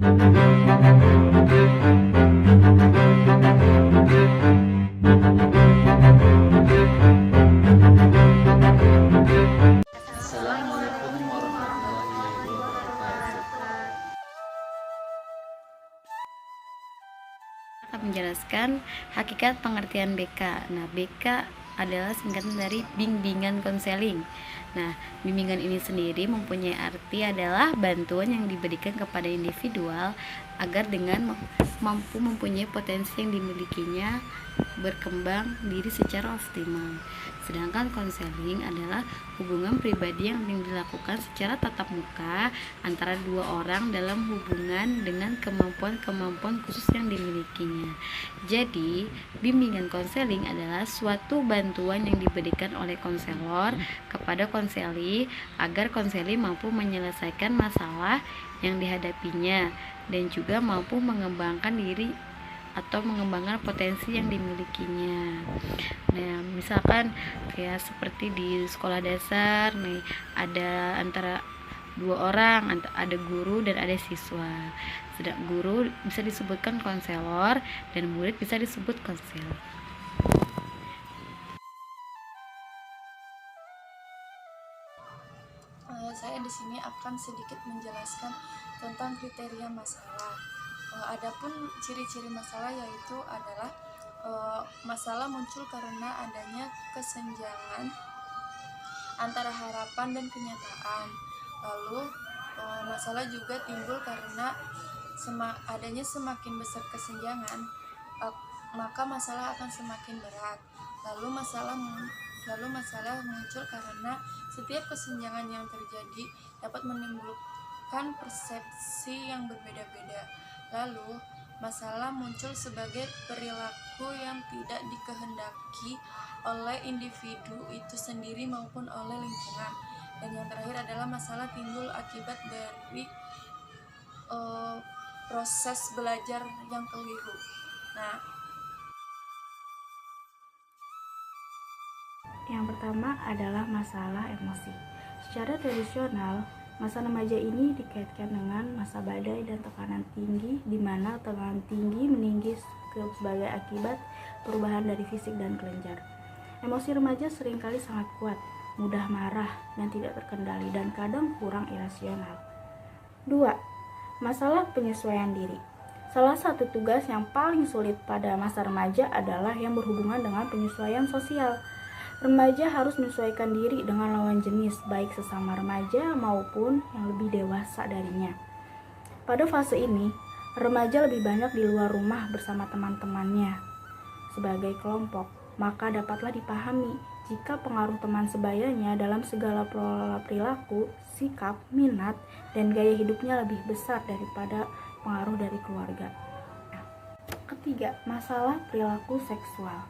Assalamualaikum warahmatullahi wabarakatuh. Akan menjelaskan hakikat pengertian BK. Nah, BK adalah singkatan dari bimbingan konseling. Nah, bimbingan ini sendiri mempunyai arti adalah bantuan yang diberikan kepada individual agar dengan mampu mempunyai potensi yang dimilikinya berkembang diri secara optimal. Sedangkan konseling adalah hubungan pribadi yang dilakukan secara tatap muka antara dua orang dalam hubungan dengan kemampuan-kemampuan khusus yang dimilikinya. Jadi, bimbingan konseling adalah suatu bantuan yang diberikan oleh konselor kepada konseli agar konseli mampu menyelesaikan masalah yang dihadapinya dan juga mampu mengembangkan diri atau mengembangkan potensi yang dimilikinya. Nah, misalkan kayak seperti di sekolah dasar nih, ada antara dua orang, ada guru dan ada siswa. Sedang guru bisa disebutkan konselor dan murid bisa disebut konselor. Saya di sini akan sedikit menjelaskan tentang kriteria masalah. Adapun ciri-ciri masalah yaitu adalah masalah muncul karena adanya kesenjangan antara harapan dan kenyataan. Lalu masalah juga timbul karena adanya semakin besar kesenjangan, maka masalah akan semakin berat. Lalu masalah muncul karena setiap kesenjangan yang terjadi dapat menimbulkan persepsi yang berbeda-beda. Lalu masalah muncul sebagai perilaku yang tidak dikehendaki oleh individu itu sendiri maupun oleh lingkungan. Dan yang terakhir adalah masalah timbul akibat dari proses belajar yang keliru. Yang pertama adalah masalah emosi. Secara tradisional, masa remaja ini dikaitkan dengan masa badai dan tekanan tinggi, di mana tekanan tinggi meninggi sebagai akibat perubahan dari fisik dan kelenjar. Emosi remaja seringkali sangat kuat, mudah marah dan tidak terkendali, dan kadang kurang irasional. 2. Masalah penyesuaian diri. Salah satu tugas yang paling sulit pada masa remaja adalah yang berhubungan dengan penyesuaian sosial. Remaja harus menyesuaikan diri dengan lawan jenis, baik sesama remaja maupun yang lebih dewasa darinya. Pada fase ini, remaja lebih banyak di luar rumah bersama teman-temannya sebagai kelompok, maka dapatlah dipahami jika pengaruh teman sebayanya dalam segala pola perilaku, sikap, minat, dan gaya hidupnya lebih besar daripada pengaruh dari keluarga. Ketiga, masalah perilaku seksual.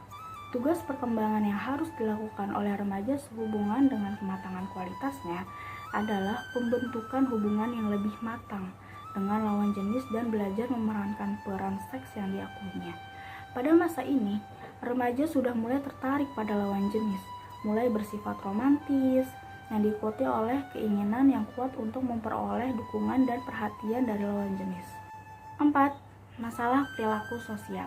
Tugas perkembangan yang harus dilakukan oleh remaja sehubungan dengan kematangan kualitasnya adalah pembentukan hubungan yang lebih matang dengan lawan jenis dan belajar memerankan peran seks yang diakuinya. Pada masa ini, remaja sudah mulai tertarik pada lawan jenis, mulai bersifat romantis, yang diikuti oleh keinginan yang kuat untuk memperoleh dukungan dan perhatian dari lawan jenis. 4. Masalah perilaku sosial.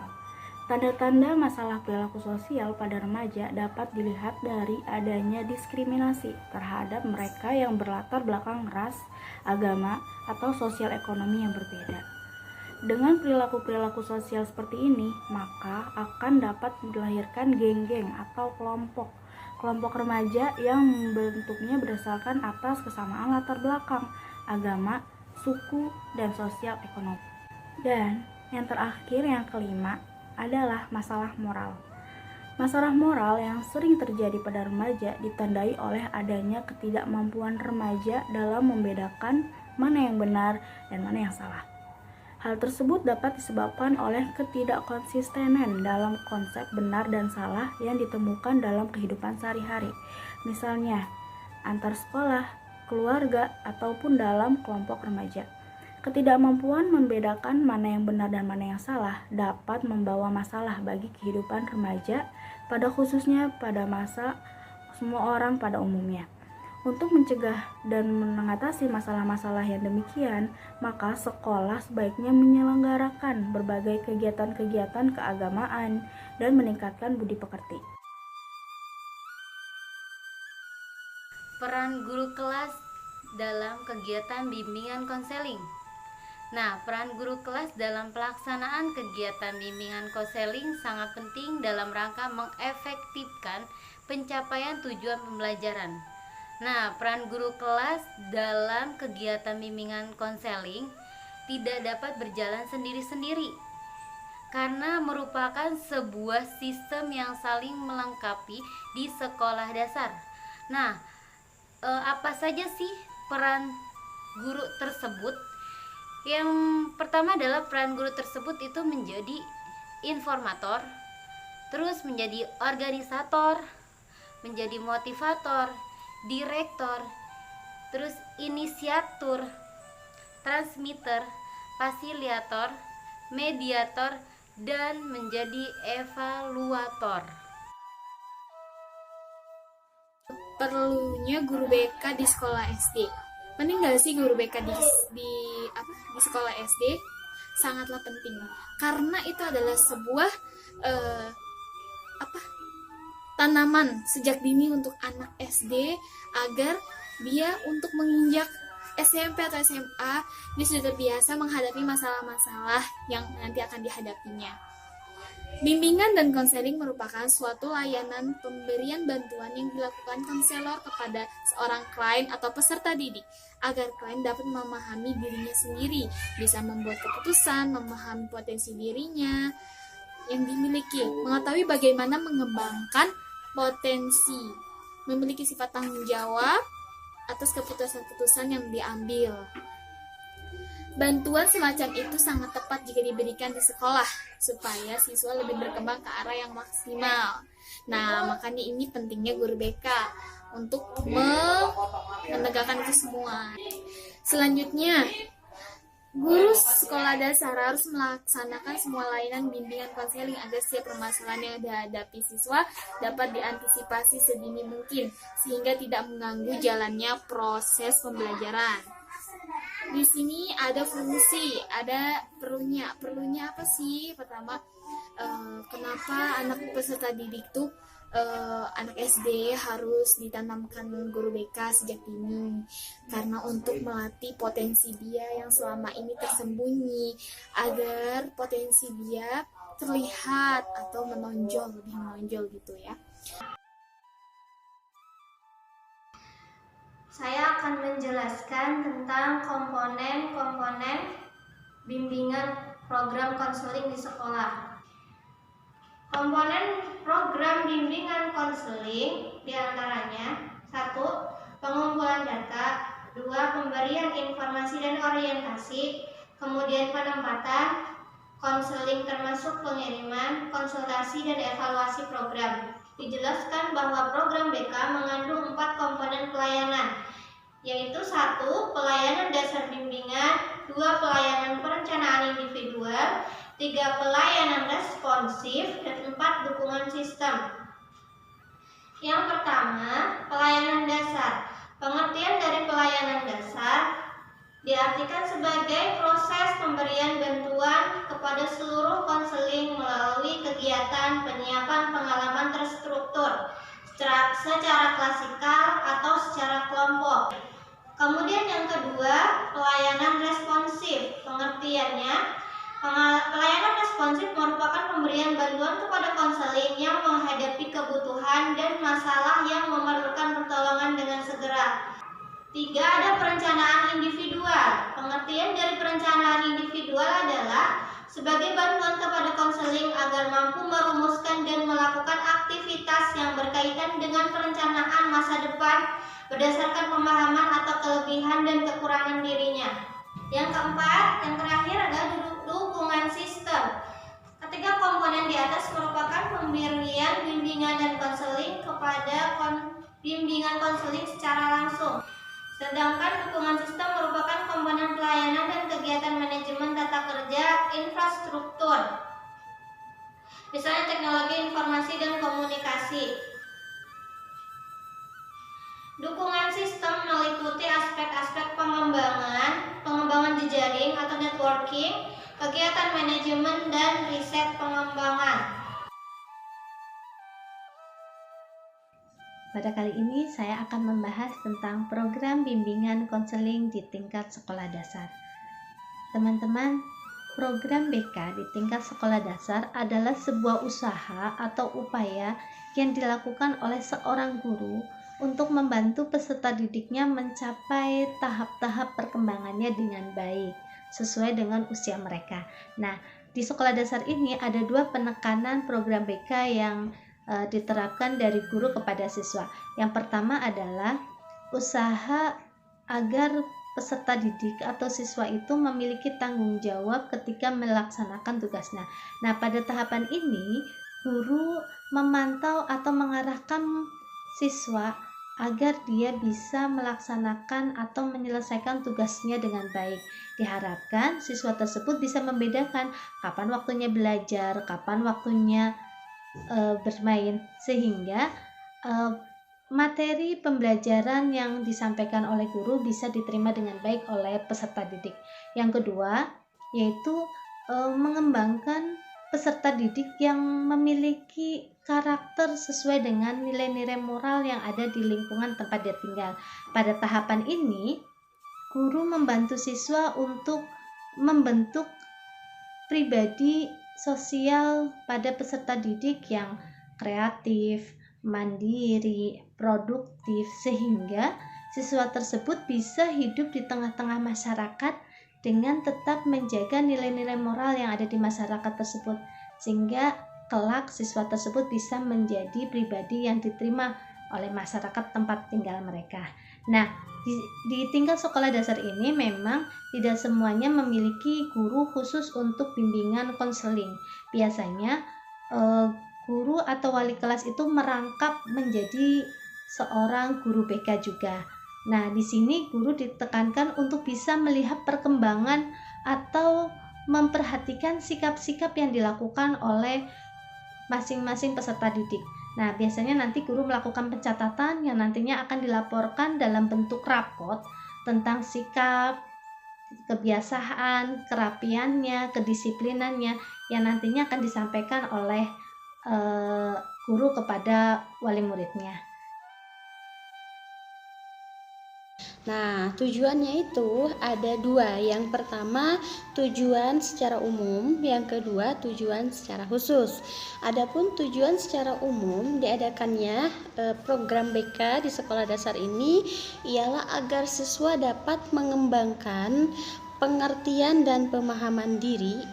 Tanda-tanda masalah perilaku sosial pada remaja dapat dilihat dari adanya diskriminasi terhadap mereka yang berlatar belakang ras, agama, atau sosial ekonomi yang berbeda. Dengan perilaku-perilaku sosial seperti ini, maka akan dapat dilahirkan geng-geng atau kelompok remaja yang bentuknya berdasarkan atas kesamaan latar belakang, agama, suku, dan sosial ekonomi. Dan yang terakhir, yang kelima, adalah masalah moral. Masalah moral yang sering terjadi pada remaja ditandai oleh adanya ketidakmampuan remaja dalam membedakan mana yang benar dan mana yang salah. Hal tersebut dapat disebabkan oleh ketidakkonsistenan dalam konsep benar dan salah yang ditemukan dalam kehidupan sehari-hari. Misalnya, antar sekolah, keluarga, ataupun dalam kelompok remaja. Ketidakmampuan membedakan mana yang benar dan mana yang salah dapat membawa masalah bagi kehidupan remaja, pada khususnya pada masa semua orang pada umumnya. Untuk mencegah dan mengatasi masalah-masalah yang demikian, maka sekolah sebaiknya menyelenggarakan berbagai kegiatan-kegiatan keagamaan dan meningkatkan budi pekerti. Peran guru kelas dalam kegiatan bimbingan konseling. Nah, peran guru kelas dalam pelaksanaan kegiatan bimbingan konseling sangat penting dalam rangka mengefektifkan pencapaian tujuan pembelajaran. Nah, peran guru kelas dalam kegiatan bimbingan konseling tidak dapat berjalan sendiri-sendiri karena merupakan sebuah sistem yang saling melengkapi di sekolah dasar. Nah, apa saja sih peran guru tersebut? Yang pertama adalah peran guru tersebut itu menjadi informator, terus menjadi organisator, menjadi motivator, direktor, terus inisiatur, transmitter, fasilitator, mediator, dan menjadi evaluator. Perlunya guru BK di sekolah SD. Penting gak sih guru BK di sekolah SD? Sangatlah penting karena itu adalah sebuah tanaman sejak dini untuk anak SD agar dia untuk menginjak SMP atau SMA dia sudah terbiasa menghadapi masalah-masalah yang nanti akan dihadapinya. Bimbingan dan konseling merupakan suatu layanan pemberian bantuan yang dilakukan konselor kepada seorang klien atau peserta didik agar klien dapat memahami dirinya sendiri, bisa membuat keputusan, memahami potensi dirinya yang dimiliki, mengetahui bagaimana mengembangkan potensi, memiliki sifat tanggung jawab atas keputusan-keputusan yang diambil. Bantuan semacam itu sangat tepat jika diberikan di sekolah supaya siswa lebih berkembang ke arah yang maksimal. Nah, makanya ini pentingnya guru BK untuk menegakkan itu semua. Selanjutnya, guru sekolah dasar harus melaksanakan semua layanan bimbingan konseling agar setiap permasalahan yang dihadapi siswa dapat diantisipasi sedini mungkin sehingga tidak mengganggu jalannya proses pembelajaran. Di sini ada fungsi, ada perlunya. Perlunya apa sih? Pertama, kenapa anak peserta didik tuh anak SD harus ditanamkan guru BK sejak dini? Karena untuk melatih potensi dia yang selama ini tersembunyi agar potensi dia terlihat atau lebih menonjol gitu ya. Saya akan menjelaskan tentang komponen-komponen bimbingan program konseling di sekolah. Komponen program bimbingan konseling diantaranya 1. Pengumpulan data, 2. Pemberian informasi dan orientasi, kemudian penempatan, konseling termasuk pengiriman, konsultasi, dan evaluasi program. Dijelaskan bahwa program BK mengandung 4 komponen pelayanan, yaitu 1. Pelayanan dasar bimbingan, 2. Pelayanan perencanaan individual, 3. Pelayanan responsif, dan 4. Dukungan sistem. Yang pertama, pelayanan dasar. Pengertian dari pelayanan dasar diartikan sebagai proses pemberian bantuan kepada seluruh konseling melalui kegiatan penyiapan pengalaman terstruktur secara klasikal atau secara kelompok. Kemudian yang kedua, pelayanan responsif. Pengertiannya, pelayanan responsif merupakan pemberian bantuan kepada konseling yang menghadapi kebutuhan dan masalah yang memerlukan pertolongan dengan segera. 3. Ada perencanaan individual. Pengertian dari perencanaan individual adalah sebagai bantuan kepada konseling agar mampu merumuskan dan melakukan aktivitas yang berkaitan dengan perencanaan masa depan berdasarkan pemahaman atau kelebihan dan kekurangan dirinya. Yang keempat, yang terakhir adalah dukungan sistem. Ketiga komponen di atas merupakan pemberian bimbingan dan konseling kepada bimbingan konseling secara langsung. Sedangkan dukungan sistem merupakan komponen pelayanan dan kegiatan manajemen tata kerja infrastruktur, misalnya teknologi informasi dan komunikasi. Dukungan sistem meliputi aspek-aspek pengembangan jejaring atau networking, kegiatan manajemen, dan riset pengembangan. Pada kali ini saya akan membahas tentang program bimbingan konseling di tingkat sekolah dasar. Teman-teman, program BK di tingkat sekolah dasar adalah sebuah usaha atau upaya yang dilakukan oleh seorang guru untuk membantu peserta didiknya mencapai tahap-tahap perkembangannya dengan baik, sesuai dengan usia mereka. Nah, di sekolah dasar ini ada 2 penekanan program BK yang diterapkan dari guru kepada siswa. Yang pertama adalah usaha agar peserta didik atau siswa itu memiliki tanggung jawab ketika melaksanakan tugasnya. Nah, pada tahapan ini guru memantau atau mengarahkan siswa agar dia bisa melaksanakan atau menyelesaikan tugasnya dengan baik. Diharapkan siswa tersebut bisa membedakan kapan waktunya belajar, kapan waktunya bermain, sehingga materi pembelajaran yang disampaikan oleh guru bisa diterima dengan baik oleh peserta didik. Yang kedua yaitu mengembangkan peserta didik yang memiliki karakter sesuai dengan nilai-nilai moral yang ada di lingkungan tempat dia tinggal. Pada tahapan ini, guru membantu siswa untuk membentuk pribadi sosial pada peserta didik yang kreatif, mandiri, produktif, sehingga siswa tersebut bisa hidup di tengah-tengah masyarakat dengan tetap menjaga nilai-nilai moral yang ada di masyarakat tersebut, sehingga kelak siswa tersebut bisa menjadi pribadi yang diterima oleh masyarakat tempat tinggal mereka. Nah, di tingkat sekolah dasar ini memang tidak semuanya memiliki guru khusus untuk bimbingan konseling. Biasanya guru atau wali kelas itu merangkap menjadi seorang guru BK juga. Nah, di sini guru ditekankan untuk bisa melihat perkembangan atau memperhatikan sikap-sikap yang dilakukan oleh masing-masing peserta didik. Nah, biasanya nanti guru melakukan pencatatan yang nantinya akan dilaporkan dalam bentuk rapot tentang sikap, kebiasaan, kerapiannya, kedisiplinannya yang nantinya akan disampaikan oleh guru kepada wali muridnya. Nah, tujuannya itu ada 2. Yang pertama, tujuan secara umum, yang kedua, tujuan secara khusus. Adapun tujuan secara umum diadakannya program BK di sekolah dasar ini ialah agar siswa dapat mengembangkan pengertian dan pemahaman diri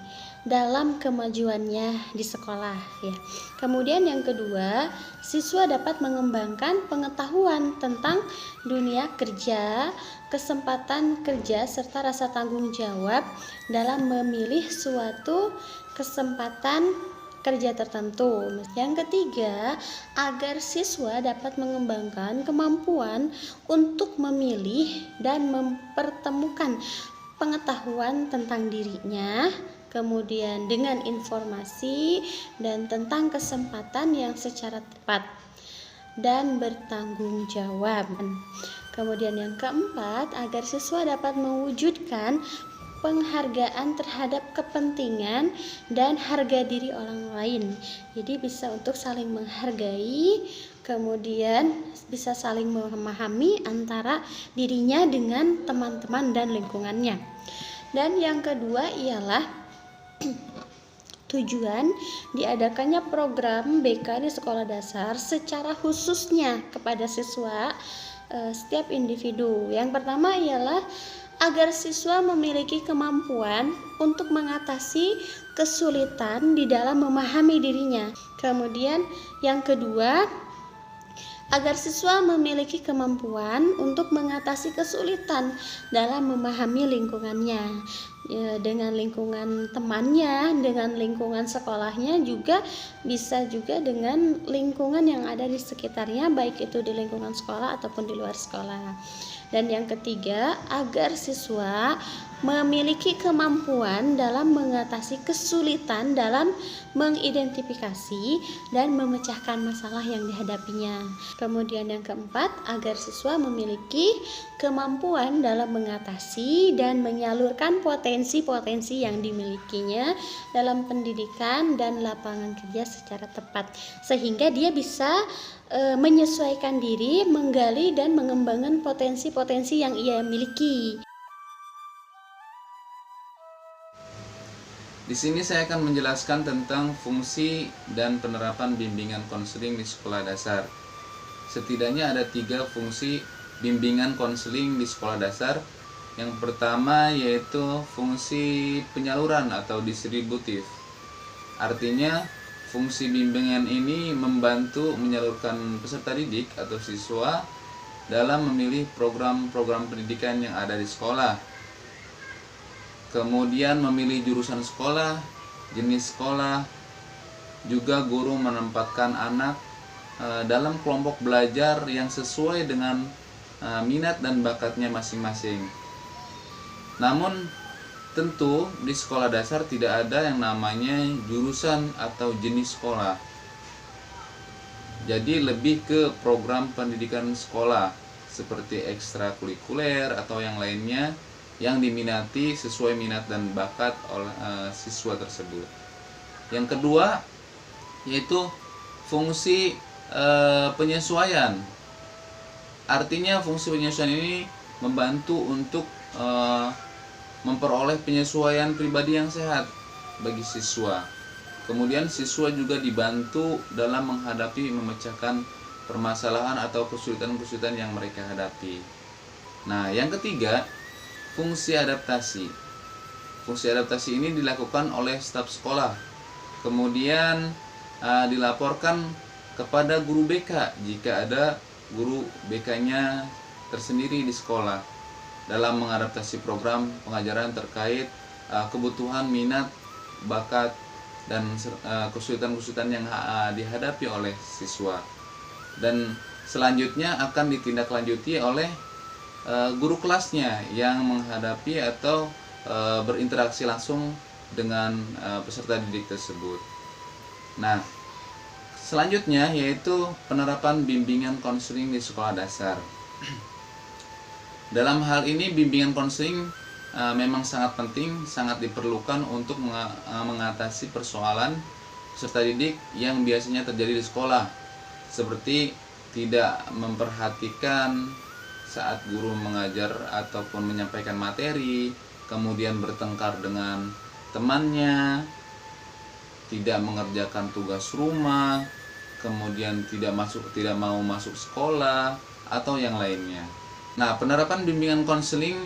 dalam kemajuannya di sekolah ya. Kemudian yang kedua, siswa dapat mengembangkan pengetahuan tentang dunia kerja, kesempatan kerja serta rasa tanggung jawab dalam memilih suatu kesempatan kerja tertentu. Yang ketiga, agar siswa dapat mengembangkan kemampuan untuk memilih dan mempertemukan pengetahuan tentang dirinya, kemudian dengan informasi dan tentang kesempatan yang secara tepat dan bertanggung jawab. Kemudian yang keempat, agar siswa dapat mewujudkan penghargaan terhadap kepentingan dan harga diri orang lain. Jadi bisa untuk saling menghargai, kemudian bisa saling memahami antara dirinya dengan teman-teman dan lingkungannya. Dan yang kedua ialah tujuan diadakannya program BK di sekolah dasar secara khususnya kepada siswa setiap individu. Yang pertama ialah agar siswa memiliki kemampuan untuk mengatasi kesulitan di dalam memahami dirinya. Kemudian yang kedua, agar siswa memiliki kemampuan untuk mengatasi kesulitan dalam memahami lingkungannya, dengan lingkungan temannya, dengan lingkungan sekolahnya, juga bisa juga dengan lingkungan yang ada di sekitarnya, baik itu di lingkungan sekolah ataupun di luar sekolah. Dan yang ketiga, agar siswa memiliki kemampuan dalam mengatasi kesulitan dalam mengidentifikasi dan memecahkan masalah yang dihadapinya. Kemudian yang keempat, agar siswa memiliki kemampuan dalam mengatasi dan menyalurkan potensi-potensi yang dimilikinya dalam pendidikan dan lapangan kerja secara tepat, sehingga dia bisa menyesuaikan diri, menggali dan mengembangkan potensi-potensi yang ia miliki. Di sini saya akan menjelaskan tentang fungsi dan penerapan bimbingan konseling di sekolah dasar. Setidaknya ada 3 fungsi bimbingan konseling di sekolah dasar. Yang pertama yaitu fungsi penyaluran atau distributif. Artinya fungsi bimbingan ini membantu menyalurkan peserta didik atau siswa dalam memilih program-program pendidikan yang ada di sekolah. Kemudian memilih jurusan sekolah, jenis sekolah, juga guru menempatkan anak dalam kelompok belajar yang sesuai dengan minat dan bakatnya masing-masing. Namun tentu di sekolah dasar tidak ada yang namanya jurusan atau jenis sekolah. Jadi lebih ke program pendidikan sekolah seperti ekstrakurikuler atau yang lainnya yang diminati sesuai minat dan bakat oleh siswa tersebut. Yang kedua yaitu fungsi penyesuaian. Artinya fungsi penyesuaian ini membantu untuk memperoleh penyesuaian pribadi yang sehat bagi siswa. Kemudian siswa juga dibantu dalam memecahkan permasalahan atau kesulitan-kesulitan yang mereka hadapi. Nah, yang ketiga, fungsi adaptasi. Fungsi adaptasi ini dilakukan oleh staf sekolah. Kemudian dilaporkan kepada guru BK jika ada guru BK-nya tersendiri di sekolah dalam mengadaptasi program pengajaran terkait kebutuhan, minat, bakat, dan kesulitan-kesulitan yang dihadapi oleh siswa. Dan selanjutnya akan ditindaklanjuti oleh guru kelasnya yang menghadapi atau berinteraksi langsung dengan peserta didik tersebut. Nah, selanjutnya yaitu penerapan bimbingan konseling di sekolah dasar. Dalam hal ini bimbingan konseling memang sangat penting, sangat diperlukan untuk mengatasi persoalan peserta didik yang biasanya terjadi di sekolah, seperti tidak memperhatikan saat guru mengajar ataupun menyampaikan materi, kemudian bertengkar dengan temannya, tidak mengerjakan tugas rumah, kemudian tidak mau masuk sekolah atau yang lainnya. Nah, penerapan bimbingan konseling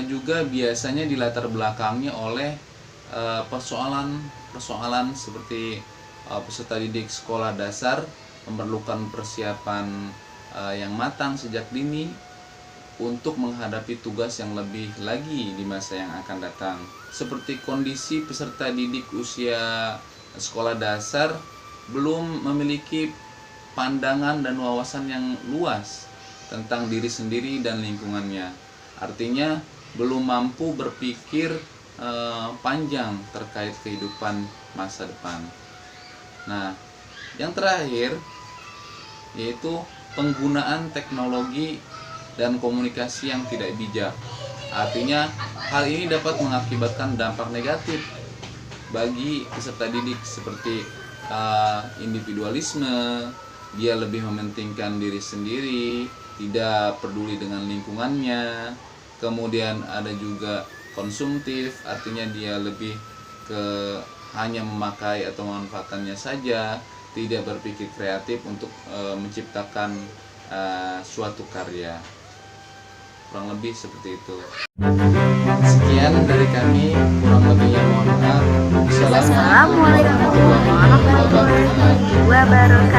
juga biasanya dilatar belakangi oleh persoalan seperti peserta didik sekolah dasar memerlukan persiapan yang matang sejak dini untuk menghadapi tugas yang lebih lagi di masa yang akan datang. Seperti kondisi peserta didik usia sekolah dasar belum memiliki pandangan dan wawasan yang luas tentang diri sendiri dan lingkungannya. Artinya belum mampu berpikir panjang terkait kehidupan masa depan. Nah, yang terakhir yaitu penggunaan teknologi dan komunikasi yang tidak bijak. Artinya hal ini dapat mengakibatkan dampak negatif bagi peserta didik seperti individualisme, dia lebih mementingkan diri sendiri, tidak peduli dengan lingkungannya. Kemudian ada juga konsumtif, artinya dia lebih ke hanya memakai atau memanfaatkannya saja, tidak berpikir kreatif untuk menciptakan suatu karya. Kurang lebih seperti itu. Sekian dari kami, kurang lebihnya mohon maaf. Assalamualaikum warahmatullahi wabarakatuh.